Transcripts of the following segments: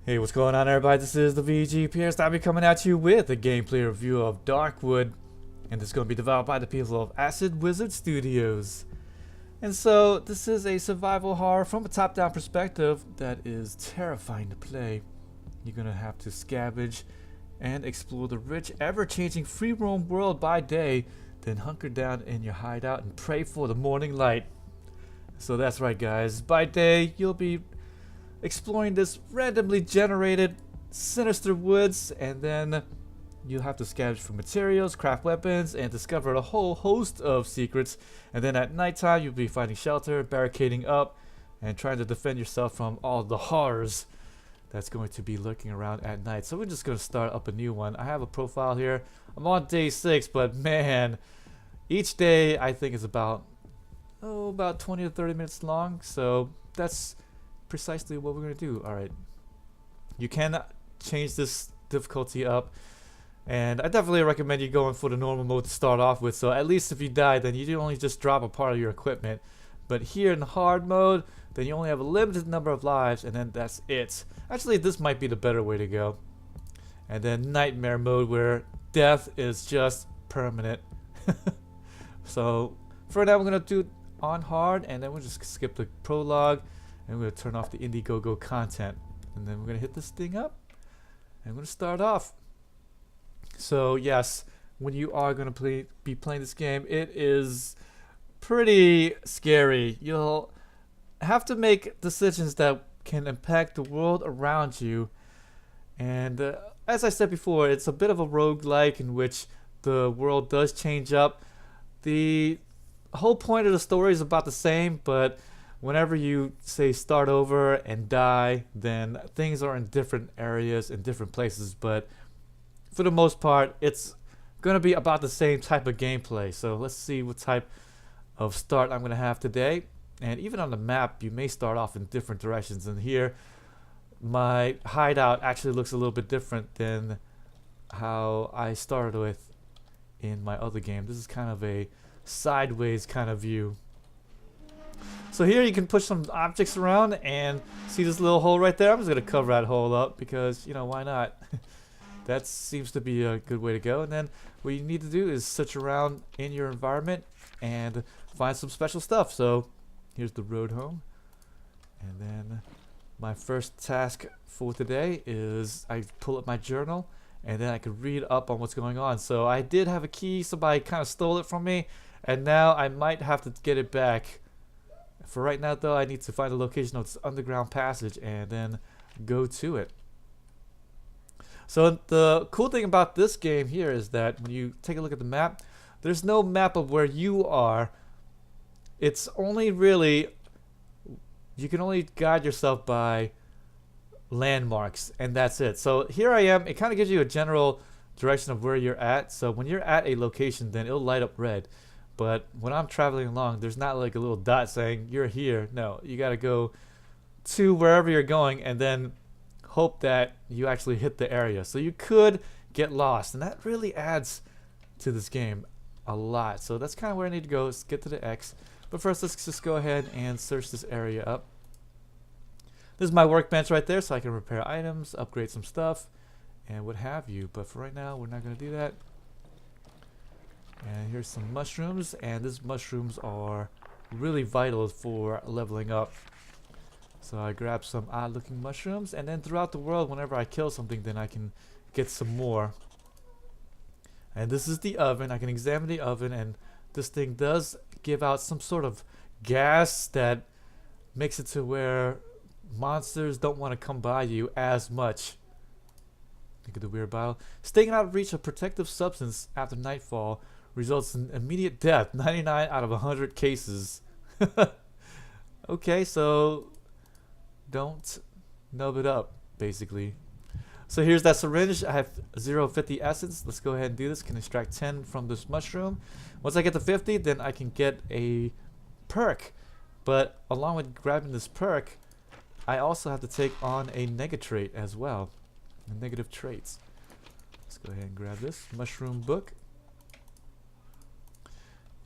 Hey, what's going on, everybody? This is the VG Pierce. I'll be coming at you with a gameplay review of Darkwood, and this is going to be developed by the people of Acid Wizard Studios. And so, this is a survival horror from a top-down perspective that is terrifying to play. You're going to have to scavenge and explore the rich, ever-changing free-roam world by day, then hunker down in your hideout and pray for the morning light. So that's right, guys. By day, you'll be exploring this randomly generated sinister woods, and then you'll have to scavenge for materials, craft weapons, and discover a whole host of secrets. And then at nighttime you'll be finding shelter, barricading up, and trying to defend yourself from all the horrors that's going to be lurking around at night. So we're just going to start up a new one. I have a profile here. I'm on day 6, but man, each day I think is about 20 to 30 minutes long, so that's precisely what we're going to do. Alright, you can change this difficulty up, and I definitely recommend you going for the normal mode to start off with, so at least if you die, then you only just drop a part of your equipment. But here in the hard mode, then you only have a limited number of lives, and then that's it. Actually, this might be the better way to go. And then nightmare mode, where death is just permanent. So for now, we're going to do it on hard, and then we'll just skip the prologue, and we're going to turn off the Indiegogo content. And then we're going to hit this thing up, and we're going to start off. So yes, when you are going to be playing this game, it is pretty scary. You'll have to make decisions that can impact the world around you. And as I said before, it's a bit of a roguelike in which the world does change up. The whole point of the story is about the same, but whenever you say start over and die, then things are in different areas and different places, but for the most part it's going to be about the same type of gameplay. So let's see what type of start I'm going to have today. And even on the map you may start off in different directions, and here my hideout actually looks a little bit different than how I started with in my other game. This is kind of a sideways kind of view. So here you can push some objects around, and see this little hole right there? I'm just going to cover that hole up because, you know, why not? That seems to be a good way to go. And then what you need to do is search around in your environment and find some special stuff. So here's the road home. And then my first task for today is I pull up my journal, and then I could read up on what's going on. So I did have a key. Somebody kind of stole it from me, and now I might have to get it back. For right now, though, I need to find the location of this underground passage and then go to it. So the cool thing about this game here is that when you take a look at the map, there's no map of where you are. It's only really, you can only guide yourself by landmarks, and that's it. So here I am. It kind of gives you a general direction of where you're at. So when you're at a location, then it'll light up red. But when I'm traveling along, there's not like a little dot saying you're here. No, you got to go to wherever you're going and then hope that you actually hit the area. So you could get lost, and that really adds to this game a lot. So that's kind of where I need to go, is get to the X. But first, let's just go ahead and search this area up. This is my workbench right there, so I can repair items, upgrade some stuff, and what have you. But for right now, we're not going to do that. And here's some mushrooms, and these mushrooms are really vital for leveling up. So I grabbed some odd looking mushrooms, and then throughout the world, whenever I kill something, then I can get some more. And this is the oven. I can examine the oven, and this thing does give out some sort of gas that makes it to where monsters don't want to come by you as much. Look at the weird bottle. Staying out of reach of protective substance after nightfall results in immediate death, 99 out of 100 cases. Okay, so don't nub it up, basically. So here's that syringe. I have 0.50 essence. Let's go ahead and do this. Can extract 10 from this mushroom. Once I get to 50, then I can get a perk. But along with grabbing this perk, I also have to take on a negatrait as well. Negative traits. Let's go ahead and grab this mushroom book.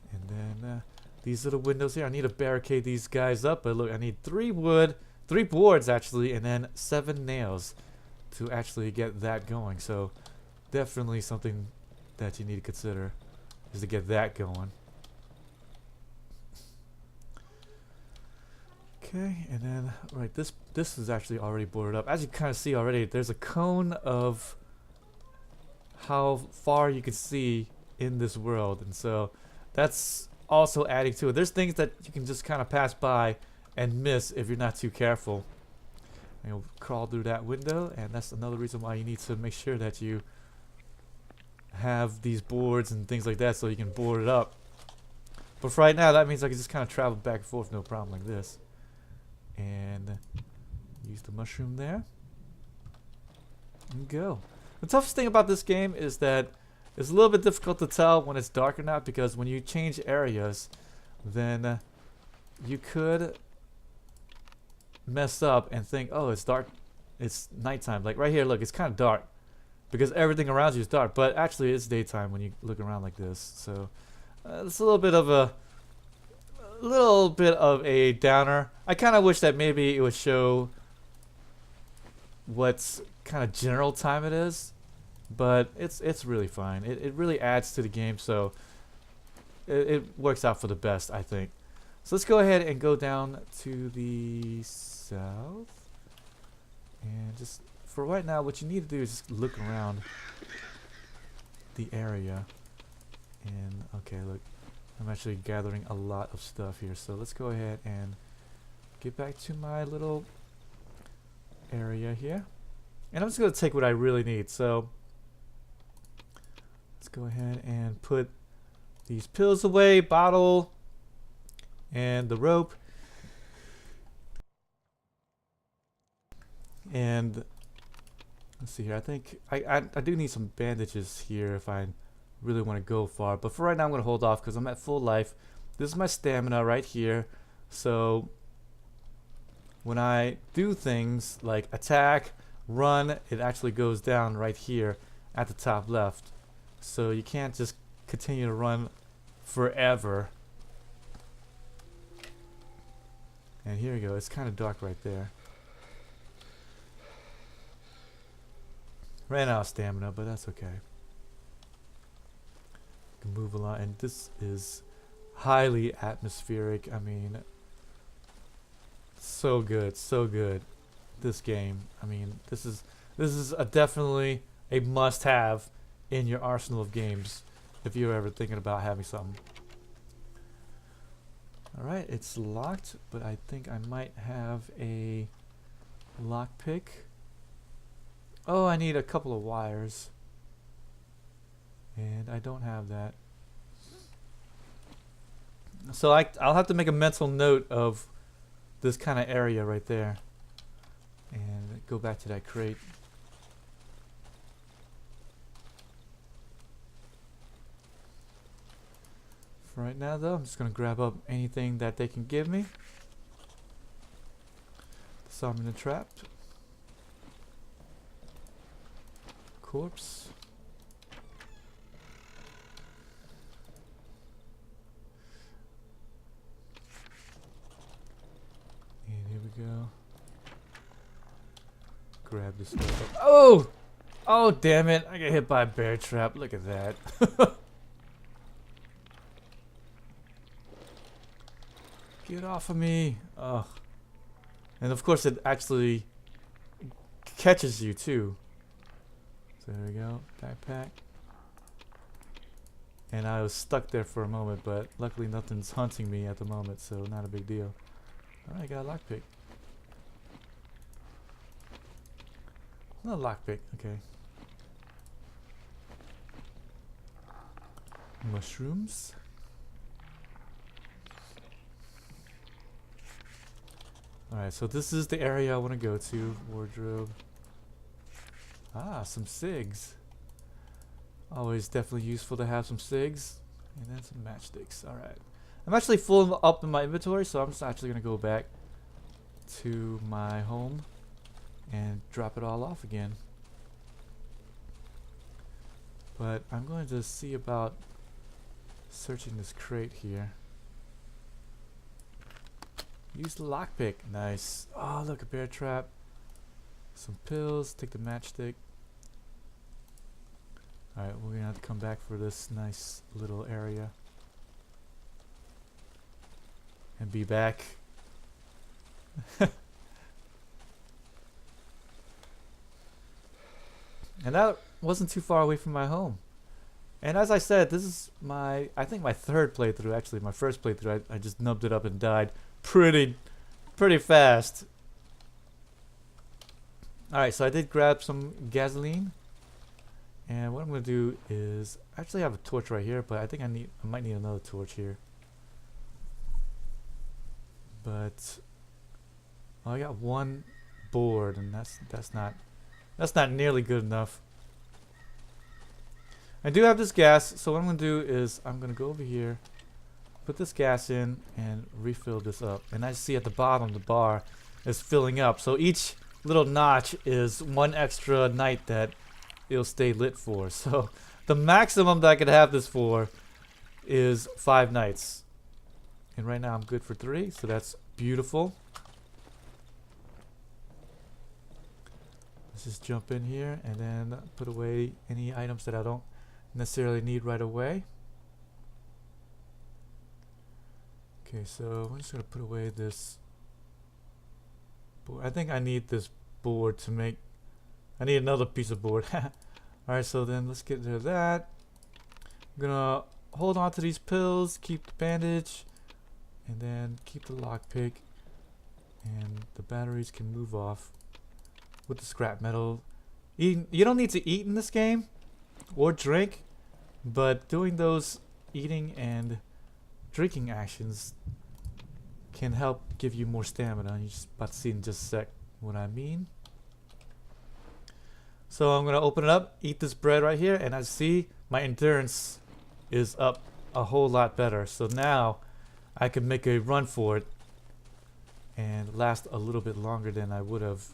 And then these little windows here, I need to barricade these guys up, but look, I need 3 wood, 3 boards actually, and then 7 nails. to actually get that going. So definitely something that you need to consider is to get that going. Okay, and then right, this is actually already boarded up. As you kind of see already, there's a cone of how far you can see in this world, and so that's also adding to it. There's things that you can just kind of pass by and miss if you're not too careful. And you'll crawl through that window, and that's another reason why you need to make sure that you have these boards and things like that so you can board it up. But for right now, that means I can just kind of travel back and forth no problem like this. And use the mushroom there. And go. The toughest thing about this game is that it's a little bit difficult to tell when it's dark or not, because when you change areas, then you could mess up and think, oh, it's dark, it's nighttime. Like right here, look, it's kind of dark because everything around you is dark, but actually it's daytime when you look around like this. So it's a little bit of a downer. I kind of wish that maybe it would show what's kind of general time it is, but it's really fine. It really adds to the game, so it works out for the best, I think. So let's go ahead and go down to the south, and just for right now, what you need to do is just look around the area. And okay, look, I'm actually gathering a lot of stuff here, so let's go ahead and get back to my little area here, and I'm just going to take what I really need. So let's go ahead and put these pills away, bottle, and the rope, and let's see here, I think I do need some bandages here if I really want to go far, but for right now I'm going to hold off because I'm at full life. This is my stamina right here, so when I do things like attack, run, it actually goes down right here at the top left, so you can't just continue to run forever. And here we go, it's kind of dark right there. Ran out of stamina, but that's okay. Can move a lot, and this is highly atmospheric. I mean, so good, so good. This game, I mean, this is definitely a must-have in your arsenal of games if you're ever thinking about having something. Alright, it's locked, but I think I might have a lockpick. Oh, I need a couple of wires, and I don't have that. So I'll have to make a mental note of this kind of area right there and go back to that crate. For right now though, I'm just going to grab up anything that they can give me. So I'm in a trap. Corpse. And here we go. Grab this stuff up. Oh! Oh, damn it. I got hit by a bear trap. Look at that. Get off of me. Ugh. And of course it actually catches you too. So there we go. Backpack. And I was stuck there for a moment, but luckily nothing's hunting me at the moment, so not a big deal. Alright, got a lockpick. Not a lockpick, okay. Mushrooms. Alright, so this is the area I want to go to. Wardrobe. Ah, some cigs. Always definitely useful to have some cigs. And then some matchsticks. Alright. I'm actually full up in my inventory, so I'm just actually going to go back to my home and drop it all off again. But I'm going to see about searching this crate here. Use the lockpick. Nice. Oh, look, a bear trap. Some pills, take the matchstick. Alright, we're gonna have to come back for this nice little area. And be back. And that wasn't too far away from my home. And as I said, this is I think my third playthrough. Actually, my first playthrough, I just nubbed it up and died pretty fast. Alright, so I did grab some gasoline. And what I'm going to do is, actually I have a torch right here, but I think I might need another torch here. But I got one board, and that's not nearly good enough. I do have this gas, so what I'm going to do is I'm going to go over here, put this gas in, and refill this up. And I see at the bottom the bar is filling up, so each little notch is one extra night that it'll stay lit for. So the maximum that I could have this for is 5 nights. And right now I'm good for 3, so that's beautiful. Let's just jump in here and then put away any items that I don't necessarily need right away. Okay, so I'm just gonna put away this board. I think I need this board to make, I need another piece of board. Alright, so then let's get rid of that. I'm gonna hold on to these pills, keep the bandage, and then keep the lockpick, and the batteries can move off with the scrap metal. You don't need to eat in this game or drink, but doing those eating and drinking actions can help give you more stamina. You're just about to see in just a sec what I mean. So I'm gonna open it up, eat this bread right here, and as you see, my endurance is up a whole lot better. So now I can make a run for it and last a little bit longer than I would have.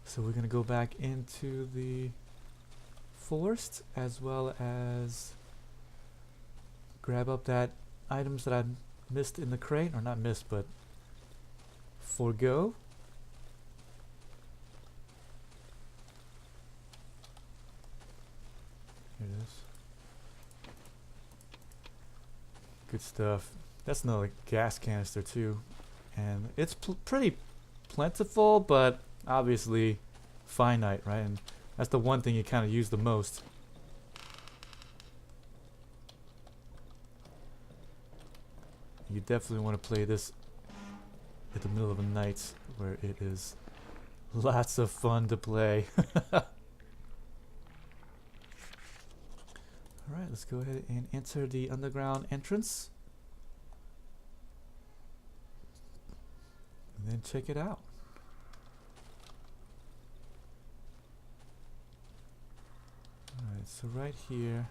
So we're gonna go back into the forest, as well as grab up that items that I missed in the crate, or not missed, but forego. Here it is. Good stuff. That's another gas canister too, and it's pretty plentiful, but obviously finite, right? And that's the one thing you kind of use the most. You definitely want to play this at the middle of the night, where it is lots of fun to play. Alright, let's go ahead and enter the underground entrance. And then check it out. Alright, so right here,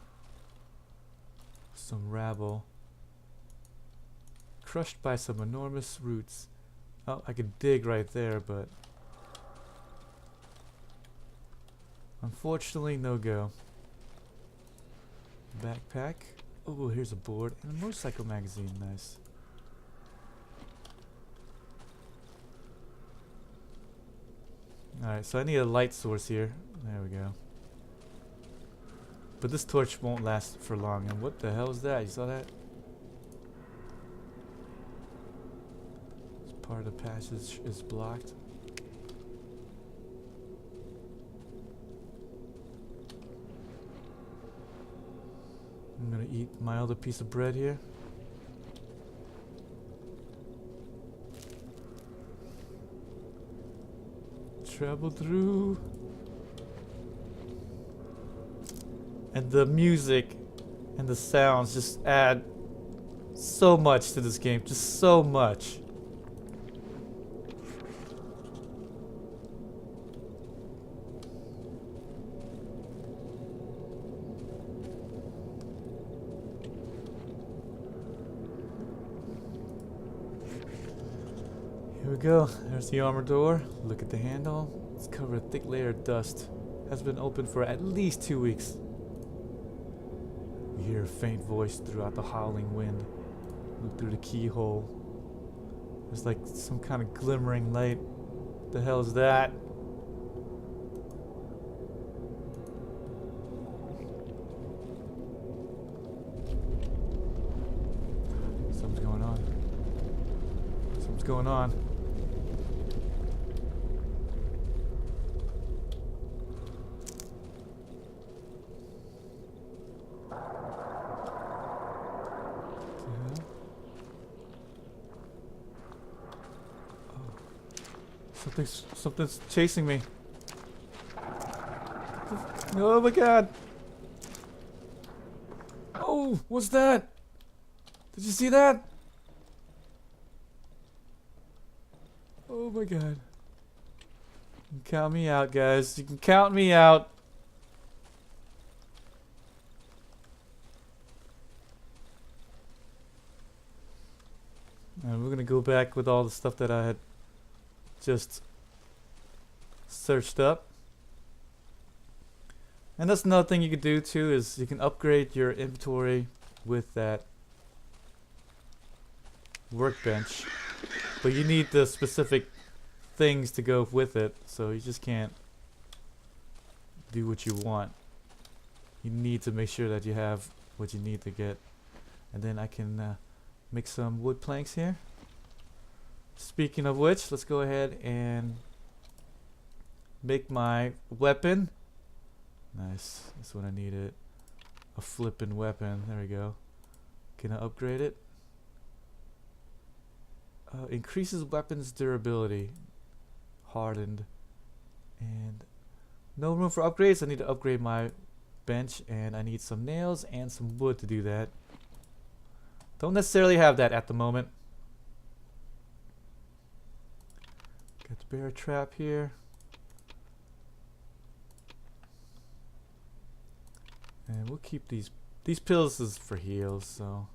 some rabble. Crushed by some enormous roots. Oh, I could dig right there, but unfortunately, no go. Backpack. Oh, here's a board and a motorcycle magazine. Nice. Alright, so I need a light source here. There we go. But this torch won't last for long. And what the hell is that? You saw that? This part of the passage is blocked. I'm gonna eat my other piece of bread here. Travel through. And the music and the sounds just add so much to this game. Just so much. Here we go. There's the armor door. Look at the handle. It's covered with a thick layer of dust. Has been open for at least 2 weeks. You hear a faint voice throughout the howling wind. Look through the keyhole. There's like some kind of glimmering light. What the hell is that? Something's going on. Something's going on. Something's chasing me. Oh my god. Oh, what's that? Did you see that? Oh my god. You can count me out, guys. You can count me out. And we're gonna go back with all the stuff that I had just searched up. And that's another thing you could do too, is you can upgrade your inventory with that workbench, but you need the specific things to go with it, so you just can't do what you want. You need to make sure that you have what you need to get. And then I can make some wood planks here. Speaking of which, let's go ahead and make my weapon. Nice, that's what I needed. A flippin' weapon, there we go. Can I upgrade it? Increases weapons durability. Hardened. And no room for upgrades. I need to upgrade my bench, and I need some nails and some wood to do that. Don't necessarily have that at the moment. Got the bear trap here. And we'll keep these pills is for heals, so.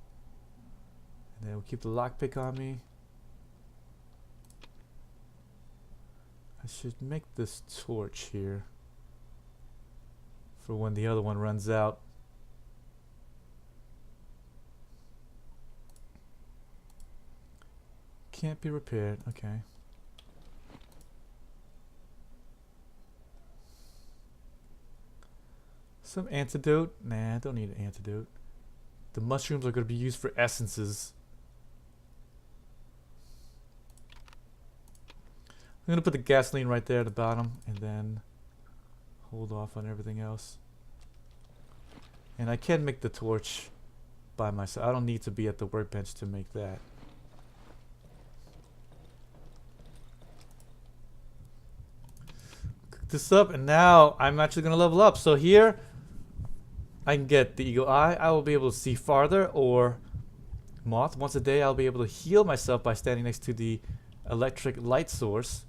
And then we'll keep the lockpick on me. I should make this torch here for when the other one runs out. Can't be repaired, okay. Some antidote? Nah, I don't need an antidote. The mushrooms are going to be used for essences. I'm going to put the gasoline right there at the bottom and then hold off on everything else. And I can make the torch by myself. I don't need to be at the workbench to make that. Cook this up, and now I'm actually going to level up. So here I can get the eagle eye. I will be able to see farther, or moth. Once a day I'll be able to heal myself by standing next to the electric light source.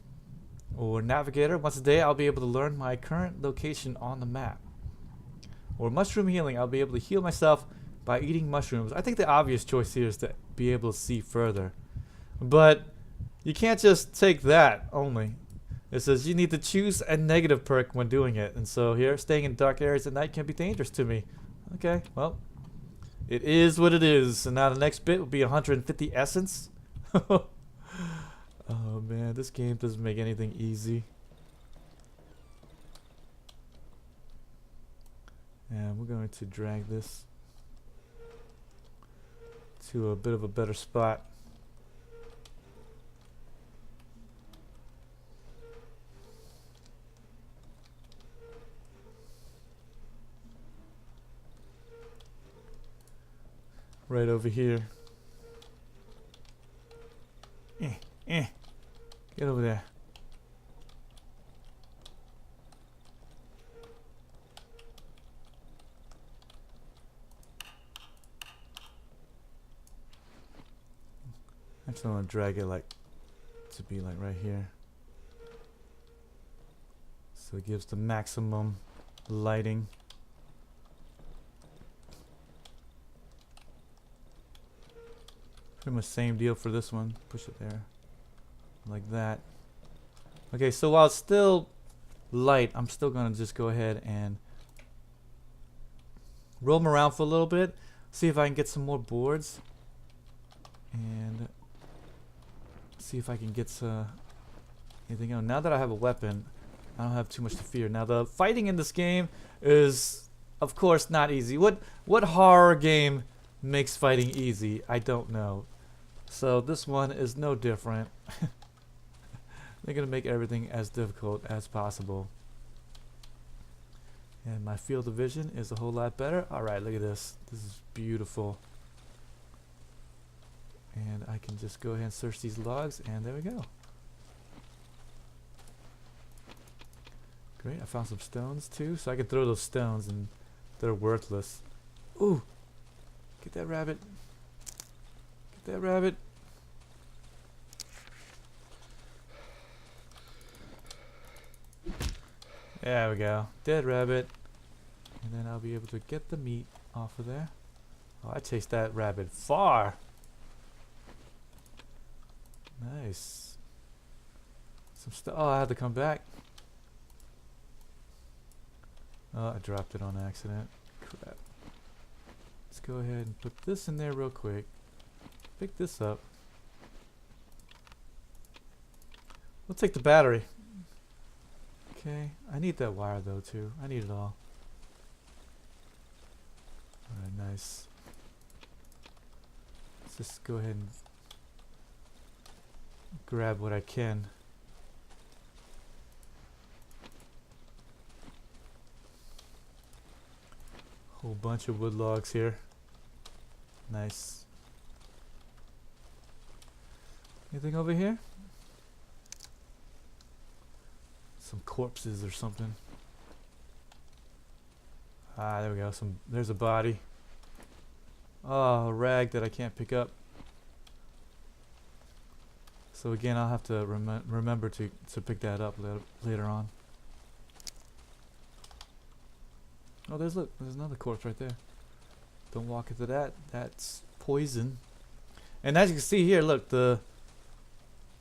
Or navigator. Once a day I'll be able to learn my current location on the map. Or mushroom healing. I'll be able to heal myself by eating mushrooms. I think the obvious choice here is to be able to see further. But you can't just take that only. It says you need to choose a negative perk when doing it. And so here, staying in dark areas at night can be dangerous to me. Okay, well, it is what it is. So now the next bit will be 150 essence. Oh man, this game doesn't make anything easy. And we're going to drag this to a bit of a better spot. Right over here. Get over there. Actually, I want to drag it like to be like right here, so it gives the maximum lighting. Pretty much same deal for this one. Push it there. Like that. Okay, so while it's still light, I'm still going to just go ahead and roam around for a little bit. See if I can get some more boards. And see if I can get anything else. Now that I have a weapon, I don't have too much to fear. Now the fighting in this game is, of course, not easy. What horror game makes fighting easy? I don't know. So this one is no different. They're gonna make everything as difficult as possible. And my field of vision is a whole lot better. Alright, look at this. This is beautiful. And I can just go ahead and search these logs, and there we go. Great, I found some stones too, so I can throw those stones and they're worthless. Ooh! Get that rabbit. Get that rabbit. There we go. Dead rabbit. And then I'll be able to get the meat off of there. Oh, I chased that rabbit far. Nice. Some stuff. Oh, I had to come back. Oh, I dropped it on accident. Crap. Let's go ahead and put this in there real quick. Pick this up. We'll take the battery. Okay. I need that wire though too. I need it all. Alright, nice. Let's just go ahead and grab what I can. Whole bunch of wood logs here. Nice. Anything over here? Some corpses or something. Ah, there we go. There's a body. Oh, a rag that I can't pick up. So again, I'll have to remember to pick that up later on. Oh, there's another corpse right there. Don't walk into that. That's poison. And as you can see here, look,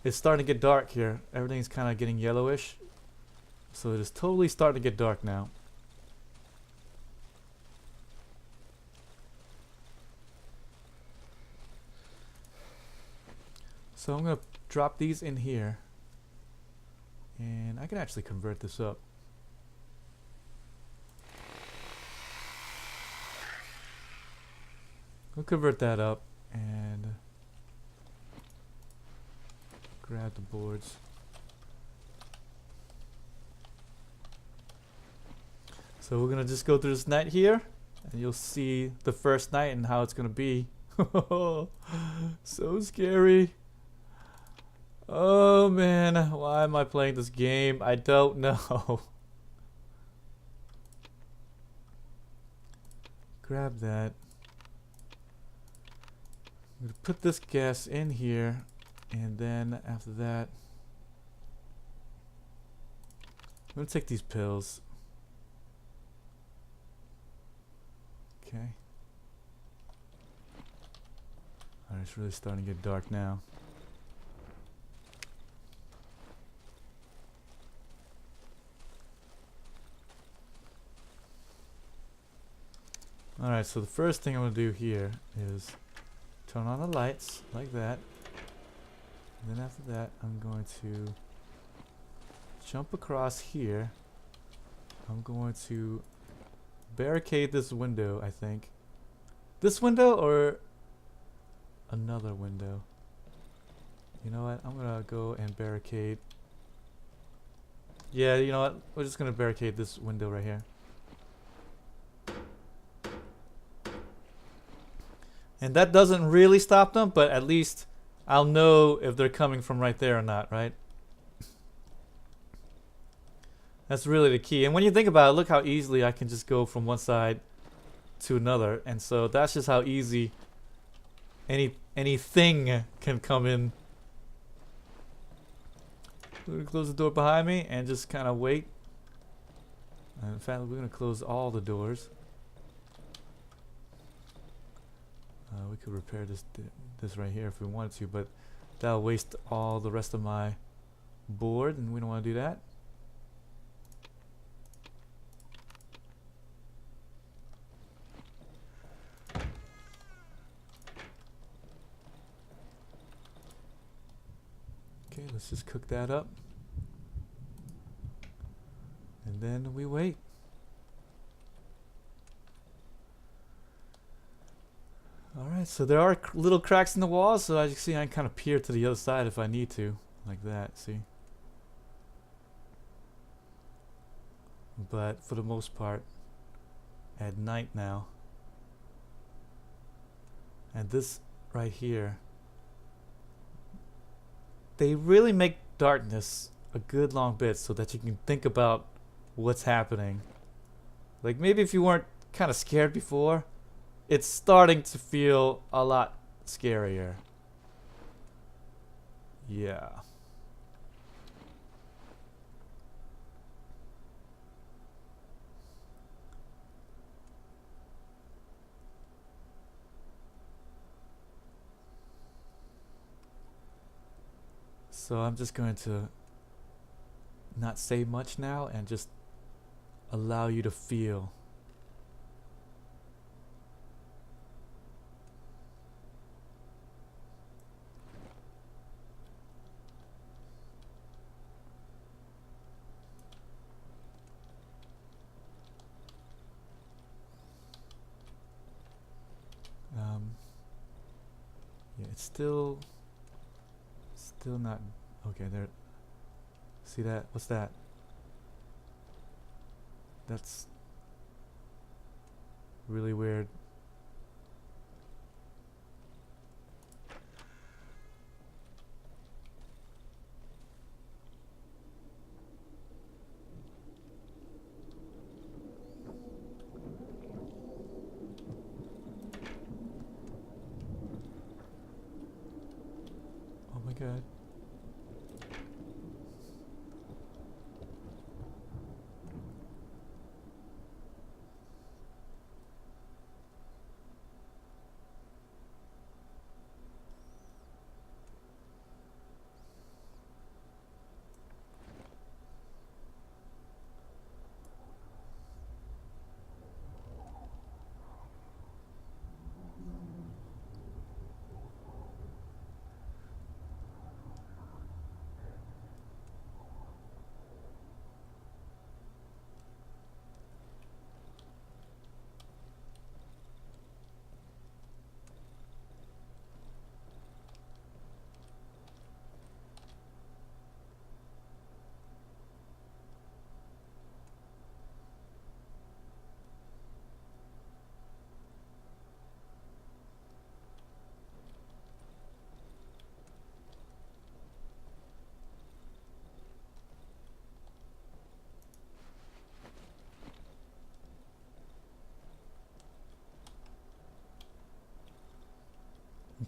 it's starting to get dark here. Everything's kind of getting yellowish. So it is totally starting to get dark now. So I'm going to drop these in here. And I can actually convert this up. We'll convert that up and grab the boards. So we're gonna just go through this night here, and you'll see the first night and how it's gonna be. So scary. Oh man, why am I playing this game? I don't know. Grab that. I'm gonna put this gas in here, and then after that, I'm gonna take these pills. Okay. Alright, it's really starting to get dark now. Alright, so the first thing I'm gonna do here is turn on the lights like that. And then after that, I'm going to jump across here. I'm going to barricade this window, I think. This window or another window? You know what? I'm gonna go and barricade. Yeah, you know what? We're just gonna barricade this window right here. And that doesn't really stop them, but at least I'll know if they're coming from right there or not, right? That's really the key. And when you think about it, look how easily I can just go from one side to another. And so that's just how easy anything can come in. We're gonna close the door behind me and just kind of wait. And in fact, we're gonna close all the doors. We could repair this right here if we wanted to, but that'll waste all the rest of my board, and we don't want to do that. Okay, let's just cook that up. And then we wait. Alright, so there are little cracks in the walls, so as you can see I can kind of peer to the other side if I need to. Like that, see? But for the most part, at night now. And this right here, they really make darkness a good long bit so that you can think about what's happening. Like maybe if you weren't kind of scared before, it's starting to feel a lot scarier. Yeah. So I'm just going to not say much now and just allow you to feel. Yeah, it's still not okay. There, see that? What's that? That's really weird. Oh my god.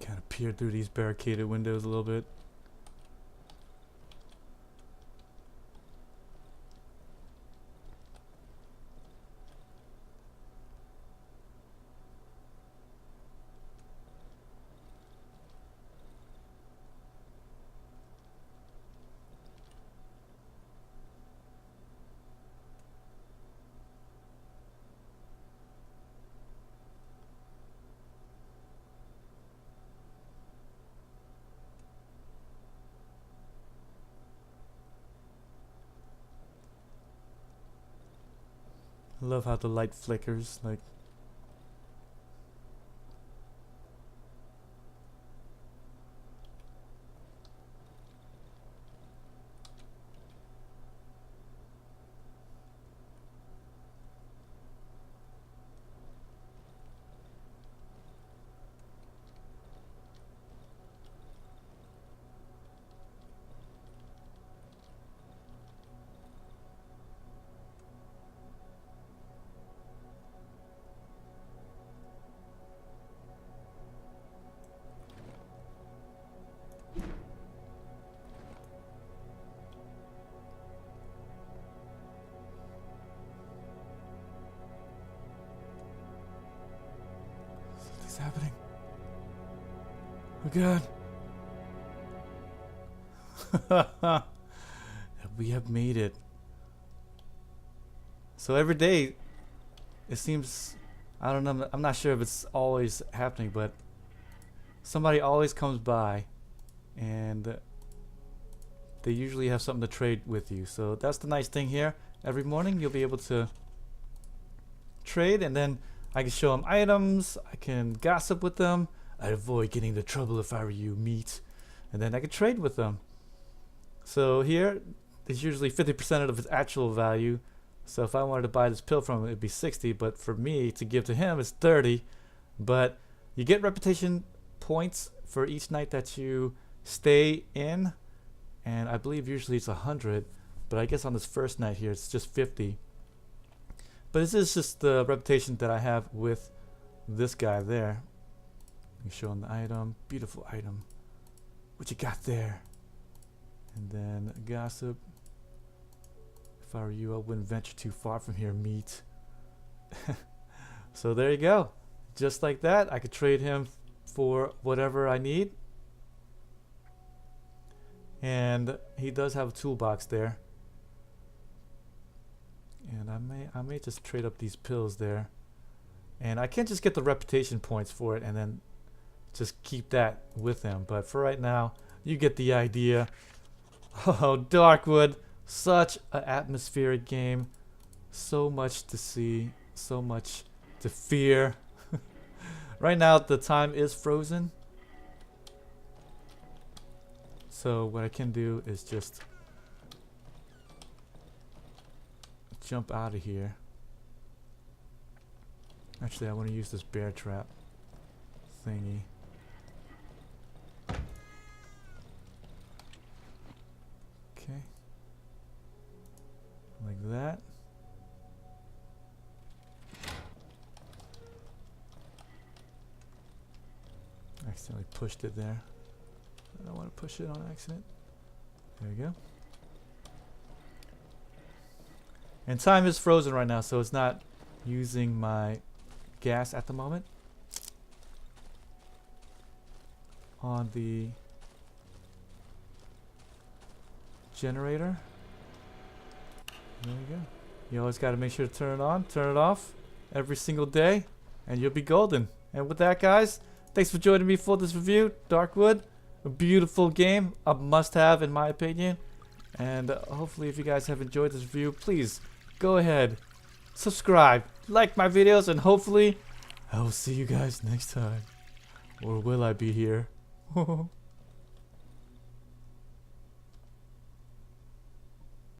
Kind of peer through these barricaded windows a little bit. I love how the light flickers, like. Something's happening. Oh god. We have made it. So every day, it seems, I don't know, I'm not sure if it's always happening, but somebody always comes by and they usually have something to trade with you. So that's the nice thing here. Every morning you'll be able to trade, and then I can show them items, I can gossip with them. I'd avoid getting into trouble if I were you, meat. And then I can trade with them. So here is usually 50% of its actual value. So if I wanted to buy this pill from him, it'd be 60, but for me to give to him it's 30. But you get reputation points for each night that you stay in, and I believe usually it's 100, but I guess on this first night here it's just 50. But this is just the reputation that I have with this guy there. You show him the item, beautiful item. What you got there? And then gossip. If I were you, I wouldn't venture too far from here, meat. So there you go. Just like that, I could trade him for whatever I need. And he does have a toolbox there. And I may just trade up these pills there. And I can't just get the reputation points for it and then just keep that with him. But for right now, you get the idea. Oh, Darkwood. Such an atmospheric game. So much to see. So much to fear. Right now, the time is frozen. So what I can do is just jump out of here. Actually, I want to use this bear trap thingy. Okay. Like that. Accidentally pushed it there. I don't want to push it on accident. There we go. And time is frozen right now, so it's not using my gas at the moment. On the generator. There you go. You always got to make sure to turn it on, turn it off every single day, and you'll be golden. And with that, guys, thanks for joining me for this review. Darkwood, a beautiful game, a must-have in my opinion. And hopefully, if you guys have enjoyed this review, please go ahead, subscribe, like my videos, and hopefully, I will see you guys next time. Or will I be here?